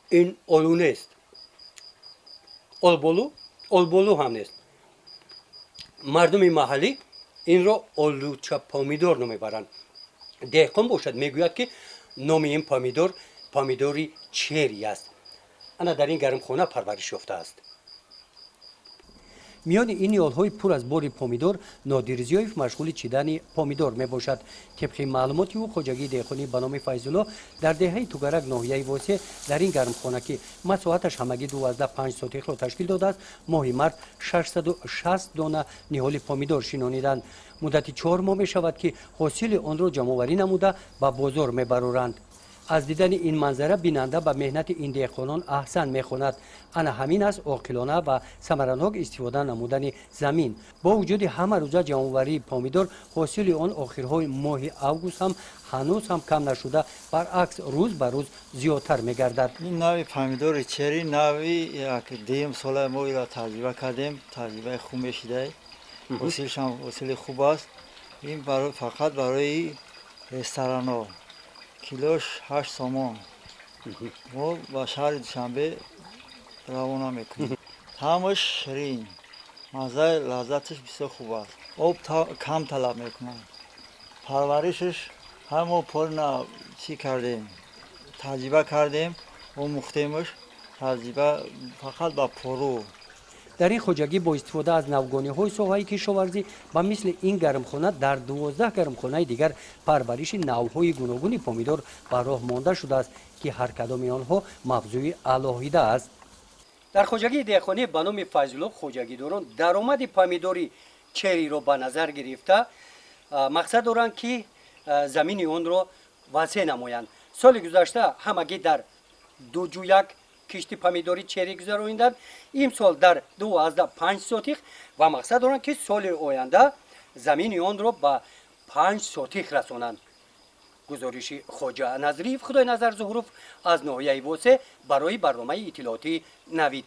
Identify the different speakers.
Speaker 1: این اولو نیست. اولبولو هم نیست. مردم محلی این رو اولوچه پامیدور نمیبرند. دهقان باشد میگوید که نام این پامیدور پامیدوری چری است. انا در این گرمخانه پرورش یافته است. میان این یال‌های پر از باری پامیدور نادرزیوف مشغول چیدن پامیدور میباشد. طبق معلومات او خواجگی دهقانی به نام فیض‌الله در دهه توگرک ناحیه واسه در این گرمخانه که مساحتش همگی 12.5 سوتیخ را تشکیل داده است ماهی مرد 660 دانه نهال پامیدور شنانیدند. مدت 4 ماه می شود که حاصل آن را جمع‌آوری نموده به بازار میبرند. از دیدن این منظره بیننده به مهنت این دهقانان احسن میخواند. انا همین است عاقلانه و ثمرناک استفاده نمودن زمین. با وجود همه روزه جمع‌آوری پامیدور حاصل آن آخرهای ماه اوگوست هم هنوز هم کم نشده، برعکس روز به روز زیادتر میگردد.
Speaker 2: این نوع پامیدور چری نوعی یک دیم سال ما را تجربه کردیم، تجربه خوب میشده. حاصلش هم حاصل خوب است. این فقط برای رستوران کیلوش 8 سومون. ما با شهر دوشنبه روانه میکنیم. طعمش شیرین، مزه لذتش بسیار خوب است. آب کم طلب میکنه. پرورشش همه پرنا چی کردیم، تجربه کردیم و مختیمش تجربه فقط با پرو.
Speaker 1: در این خواجگی با استفاده از نوگانی‌های ساحه کشاورزی و مثل این گرمخانه در 12 گرمخانه دیگر پرورش نوع‌های گوناگون پامیدور به راه مانده شده است که هر کدام آنها موضوع علاهیده است. در خواجگی دهقانی به نام فیض‌الله خواجگیداران درآمد پامیدوری چری را به نظر گرفته مقصد دارند که زمین آن را وسیع نمایند. سال گذشته همگی در 2.1 کشتی پامیدوری چری گذراندند. این سال در 12.5 سوتیخ و مقصد دارند که سال آینده زمین آن را به 5 سوتیخ رسانند. گزارش خواجه نظریف خدای نظر ظهروف از ناحیه واسه برای برنامه اطلاعاتی نوید.